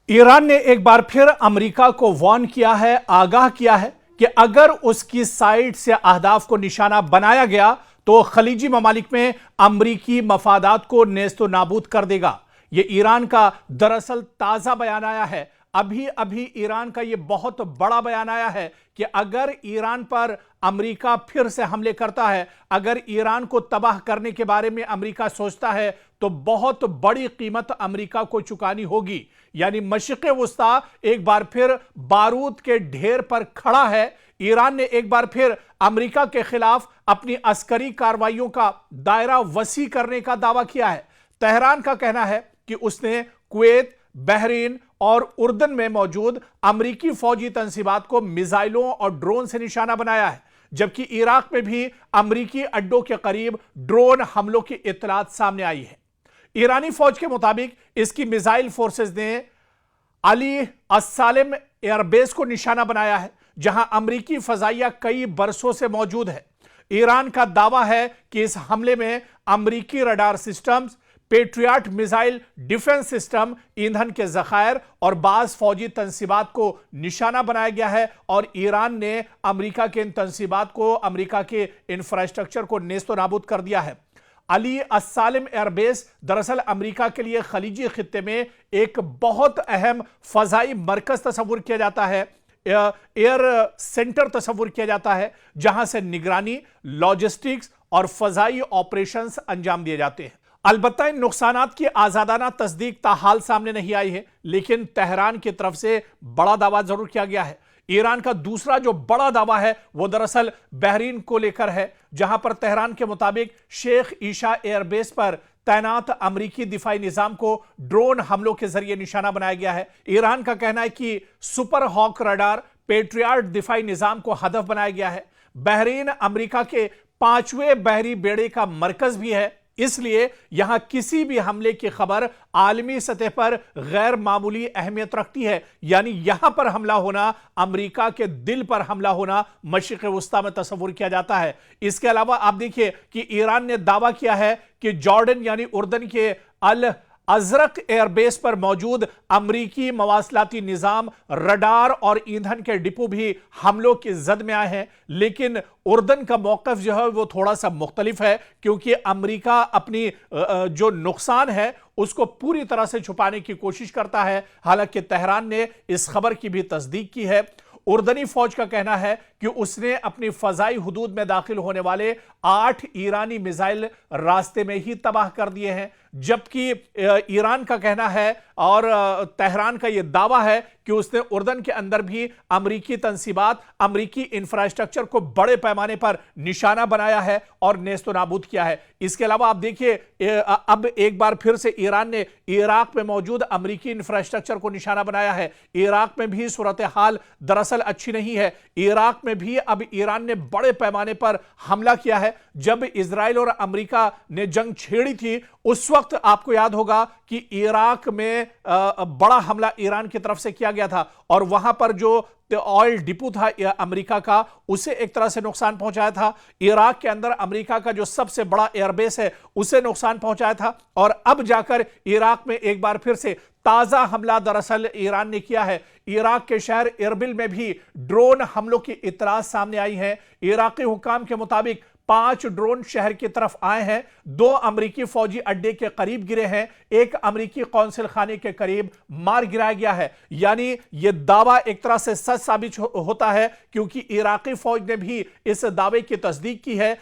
Iran ने एक बार फिर अमेरिका को वार्न किया है, आगाह किया है कि अगर उसकी साइड से अहदाफ को निशाना बनाया गया तो खलीजी ममालिक में अमरीकी मफादात को नेस्तो नाबूद कर देगा। यह ईरान का दरअसल ताज़ा बयान आया है। अभी अभी ईरान का यह बहुत बड़ा बयान आया है कि अगर ईरान पर अमेरिका फिर से हमले करता है, अगर ईरान को तबाह करने के बारे में अमेरिका सोचता है तो बहुत बड़ी कीमत अमेरिका को चुकानी होगी। यानी मशरिक़ वुस्ता एक बार फिर बारूद के ढेर पर खड़ा है। ईरान ने एक बार फिर अमेरिका के खिलाफ अपनी अस्करी कार्रवाइयों का दायरा वसी करने का दावा किया है। तेहरान का कहना है कि उसने कुवैत, बहरीन और उर्दन में मौजूद अमरीकी फौजी तंसीबात को मिसाइलों और ड्रोन से निशाना बनाया है, जबकि इराक में भी अमरीकी अड्डों के करीब ड्रोन हमलों की इत्तलात सामने आई है। ईरानी फौज के मुताबिक इसकी मिसाइल फोर्सेस ने अली अस्सालिम एयरबेस को निशाना बनाया है, जहां अमरीकी फजाइया कई बरसों से मौजूद है। ईरान का दावा है कि इस हमले में अमरीकी radar systems, patriot missile defence system, ईंधन के ज़खायर और बाज़ फौजी तंसीबात को निशाना बनाया गया है और ईरान ने अमेरिका के इन तंसीबात को, अमेरिका के इंफ्रास्ट्रक्चर को नेस्तो नाबूद कर दिया है। अली अस्सालिम एयरबेस दरअसल अमेरिका के लिए खलीजी खित्ते में एक बहुत अहम फ़ज़ाई मरकज़ तस्वुर किया जाता है, एयर सेंटर तस्वुर किया जाता है, जहां से निगरानी, लॉजिस्टिक्स और फ़ज़ाई ऑपरेशंस अंजाम दिए जाते हैं। अलबत्ता इन नुकसानात की आज़ादाना तस्दीक ताहाल सामने नहीं आई है, लेकिन तेहरान की तरफ से बड़ा दावा जरूर किया गया है। ईरान का दूसरा जो बड़ा दावा है वो दरअसल बहरीन को लेकर है, जहां पर तेहरान के मुताबिक शेख ईशा एयरबेस पर तैनात अमरीकी दिफाई निजाम को ड्रोन हमलों के जरिए निशाना बनाया गया है। ईरान का कहना है कि सुपर हॉक रडार, पेट्रियट दिफाई निजाम को हदफ बनाया गया है। बहरीन अमरीका के 5वें बहरी बेड़े का मरकज भी है, इसलिए यहां किसी भी हमले की खबर आलमी सतह पर गैर मामूली अहमियत रखती है। यानी यहां पर हमला होना, अमेरिका के दिल पर हमला होना मशरिक़ वुस्ता में तस्वुर किया जाता है। इसके अलावा आप देखिए कि ईरान ने दावा किया है कि जॉर्डन यानी उर्दन के अल अजरक एयरबेस पर मौजूद अमरीकी मवासलाती निज़ाम, रडार और ईंधन के डिपो भी हमलों की जद में आए हैं। लेकिन उर्दन का मौक़िफ़ जो है वो थोड़ा सा मुख्तलिफ है, क्योंकि अमरीका अपनी जो नुकसान है उसको पूरी तरह से छुपाने की कोशिश करता है। हालांकि तेहरान ने इस खबर की भी तस्दीक की है। उर्दनी फौज का कहना है कि उसने अपनी फजाई हुदूद में दाखिल होने वाले 8 ईरानी मिसाइल रास्ते में ही तबाह कर दिए हैं, जबकि ईरान का कहना है और तेहरान का यह दावा है कि उसने उर्दन के अंदर भी अमरीकी तंसीबात, अमरीकी इंफ्रास्ट्रक्चर को बड़े पैमाने पर निशाना बनाया है और नेस्तो नाबूद किया है। इसके अलावा आप देखिए अब एक बार फिर से ईरान ने इराक में मौजूद अमरीकी इंफ्रास्ट्रक्चर को निशाना बनाया है। इराक में भी सूरत हाल दरअसल अच्छी नहीं है। इराक में भी अब ईरान ने बड़े पैमाने पर हमला किया है। जब इजराइल और अमेरिका ने जंग छेड़ी थी उस वक्त आपको याद होगा कि इराक में बड़ा हमला ईरान की तरफ से किया गया था और वहां पर जो ऑयल डिपो था अमेरिका का, उसे एक तरह से नुकसान पहुंचाया था। इराक के अंदर अमेरिका का जो सबसे बड़ा एयरबेस है उसे नुकसान पहुंचाया था। और अब जाकर इराक में एक बार फिर से ताजा हमला दरअसल ईरान ने किया है। इराक के शहर इरबिल में भी ड्रोन हमलों की इत्तलात सामने आई है। इराकी हुकाम के मुताबिक 5 ड्रोन शहर की तरफ आए हैं, 2 अमरीकी फौजी अड्डे के करीब गिरे हैं, 1 अमरीकी कौंसिल खाने के करीब मार गिराया गया है। यानी यह दावा एक तरह से सच साबित होता है, क्योंकि इराकी फौज ने भी इस दावे की तस्दीक की है।